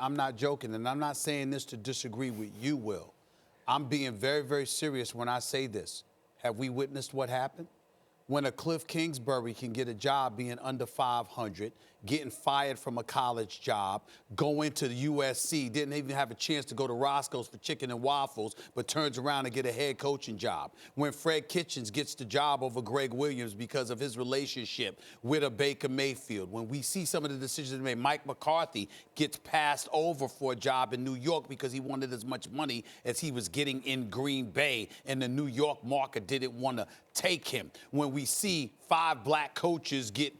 I'm not joking, and I'm not saying this to disagree with you, Will. I'm being very, very serious when I say this. Have we witnessed what happened? When a Cliff Kingsbury can get a job being under 500, getting fired from a college job, going to the USC, didn't even have a chance to go to Roscoe's for chicken and waffles, but turns around and get a head coaching job. When Fred Kitchens gets the job over Greg Williams because of his relationship with a Baker Mayfield. When we see some of the decisions made, Mike McCarthy gets passed over for a job in New York because he wanted as much money as he was getting in Green Bay, and the New York market didn't want to take him. When we see 5 black coaches get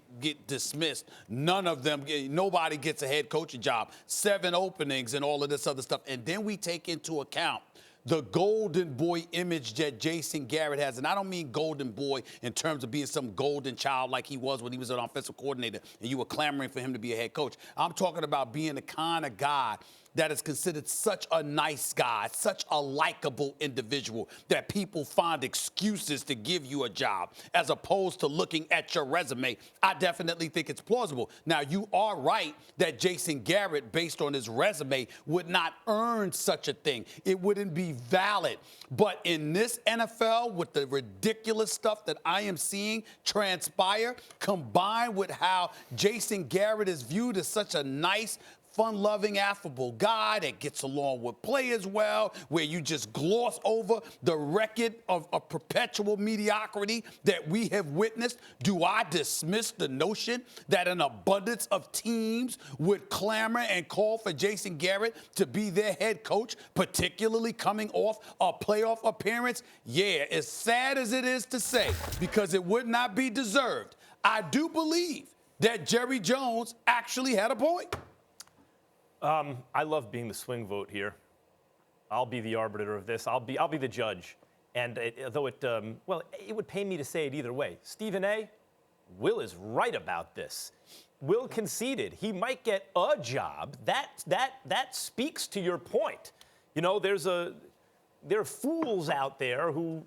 dismissed, nobody gets a head coaching job, 7 openings and all of this other stuff. And then we take into account the golden boy image that Jason Garrett has. And I don't mean golden boy in terms of being some golden child like he was when he was an offensive coordinator and you were clamoring for him to be a head coach. I'm talking about being the kind of guy that is considered such a nice guy, such a likable individual that people find excuses to give you a job as opposed to looking at your resume. I definitely think it's plausible. Now, you are right that Jason Garrett, based on his resume, would not earn such a thing. It wouldn't be valid. But in this NFL, with the ridiculous stuff that I am seeing transpire, combined with how Jason Garrett is viewed as such a nice, fun-loving, affable guy that gets along with players well, where you just gloss over the record of perpetual mediocrity that we have witnessed. Do I dismiss the notion that an abundance of teams would clamor and call for Jason Garrett to be their head coach, particularly coming off a playoff appearance? Yeah, as sad as it is to say, because it would not be deserved, I do believe that Jerry Jones actually had a point. I love being the swing vote here. I'll be the arbiter of this. I'll be the judge. And it would pain me to say it either way. Stephen A., Will is right about this. Will conceded he might get a job. That speaks to your point. You know, there are fools out there who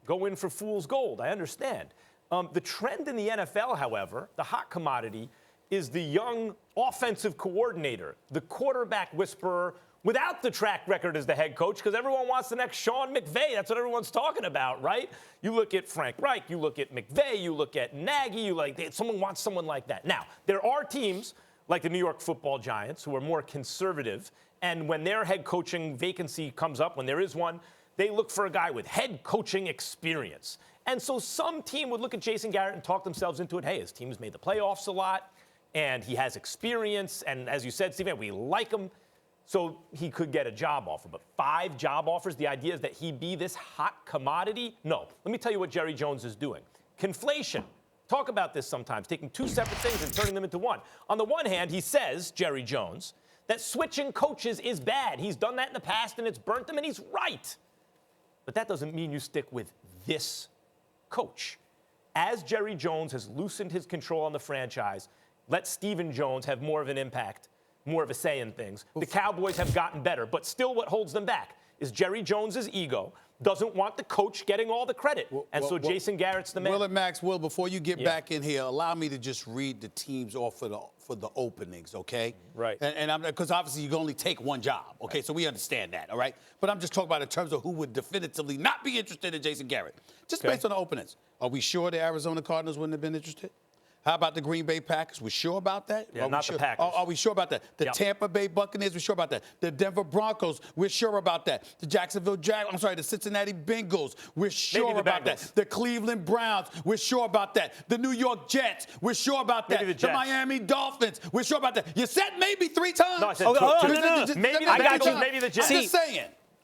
go in for fool's gold. I understand. The trend in the NFL, however, the hot commodity, is the young offensive coordinator, the quarterback whisperer without the track record as the head coach, because everyone wants the next Sean McVay. That's what everyone's talking about, right? You look at Frank Reich, you look at McVay, you look at Nagy, someone wants someone like that. Now, there are teams like the New York Football Giants who are more conservative, and when their head coaching vacancy comes up, when there is one, they look for a guy with head coaching experience. And so some team would look at Jason Garrett and talk themselves into it. Hey, his team's made the playoffs a lot, and he has experience, and as you said, Stephen, we like him, so he could get a job offer. But 5 job offers, the idea is that he be this hot commodity? No. Let me tell you what Jerry Jones is doing. Conflation. Talk about this sometimes, taking 2 separate things and turning them into one. On the one hand, he says, Jerry Jones, that switching coaches is bad. He's done that in the past, and it's burnt him, and he's right. But that doesn't mean you stick with this coach. As Jerry Jones has loosened his control on the franchise, let Stephen Jones have more of an impact, more of a say in things. The Cowboys have gotten better, but still what holds them back is Jerry Jones's ego doesn't want the coach getting all the credit. Jason Garrett's the man. Will and Max, Will, before you get back in here, allow me to just read the teams off for the openings, okay? Right. And because obviously you can only take one job, okay? Right. So we understand that, all right? But I'm just talking about in terms of who would definitively not be interested in Jason Garrett. Just based on the openings. Are we sure the Arizona Cardinals wouldn't have been interested? How about the Green Bay Packers? We sure about that? Yeah, not the Packers. Are we sure about that? The Tampa Bay Buccaneers, we're sure about that. The Denver Broncos, we're sure about that. The Cincinnati Bengals, we're sure about that. The Cleveland Browns, we're sure about that. The New York Jets, we're sure about that. The Miami Dolphins, we're sure about that. You said maybe 3 times. No, I said two. Maybe the Bengals, maybe the Jets.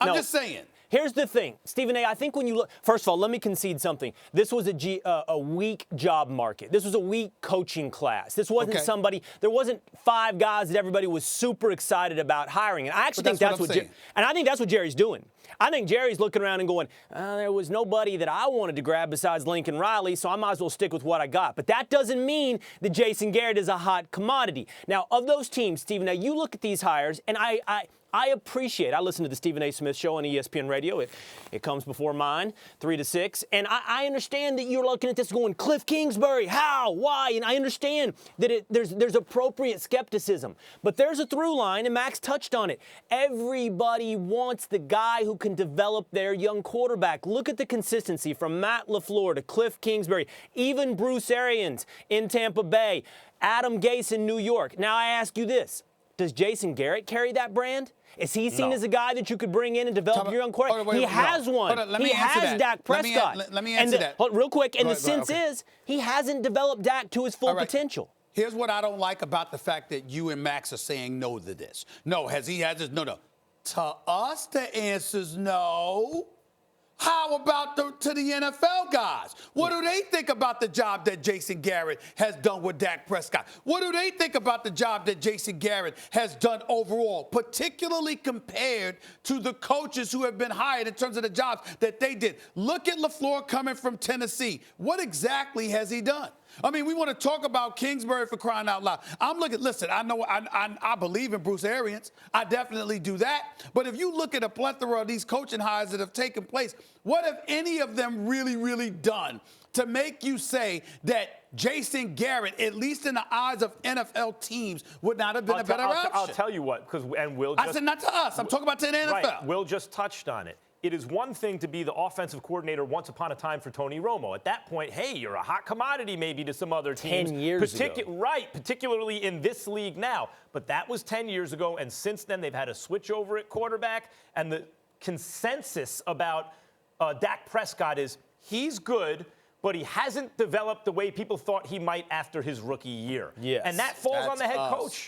I'm just saying. Here's the thing, Stephen A., I think when you look, first of all, let me concede something. This was a weak job market. This was a weak coaching class. This wasn't there wasn't 5 guys that everybody was super excited about hiring. And I actually think that's what Jerry's doing. I think Jerry's looking around and going, there was nobody that I wanted to grab besides Lincoln Riley, so I might as well stick with what I got. But that doesn't mean that Jason Garrett is a hot commodity. Now, of those teams, Stephen, now you look at these hires, and I I listen to the Stephen A. Smith show on ESPN Radio. It comes before mine, 3 to 6. And I understand that you're looking at this going, Cliff Kingsbury, how, why? And I understand that there's appropriate skepticism. But there's a through line, and Max touched on it. Everybody wants the guy who can develop their young quarterback. Look at the consistency from Matt LaFleur to Cliff Kingsbury, even Bruce Arians in Tampa Bay, Adam Gase in New York. Now I ask you this. Does Jason Garrett carry that brand? Is he seen as a guy that you could bring in and develop your young quarterback? He has one. He has Dak Prescott. Let me answer that. Real quick, and the sense is he hasn't developed Dak to his full potential. Here's what I don't like about the fact that you and Max are saying no to this. No, has he had this? No. To us, the answer's no. How about to the NFL guys? What do they think about the job that Jason Garrett has done with Dak Prescott? What do they think about the job that Jason Garrett has done overall, particularly compared to the coaches who have been hired in terms of the jobs that they did? Look at LaFleur coming from Tennessee. What exactly has he done? I mean, we want to talk about Kingsbury for crying out loud. Listen, I know I believe in Bruce Arians. I definitely do that. But if you look at a plethora of these coaching hires that have taken place, what have any of them really, really done to make you say that Jason Garrett, at least in the eyes of NFL teams, would not have been a better option? I'll tell you what, I said not to us. I'm talking about to the NFL. Right, Will just touched on it. It is one thing to be the offensive coordinator once upon a time for Tony Romo. At that point, hey, you're a hot commodity maybe to some other teams. 10 years ago. Right, particularly in this league now. But that was 10 years ago, and since then they've had a switch over at quarterback, and the consensus about Dak Prescott is he's good, but he hasn't developed the way people thought he might after his rookie year. Yes. And that falls on the head coach.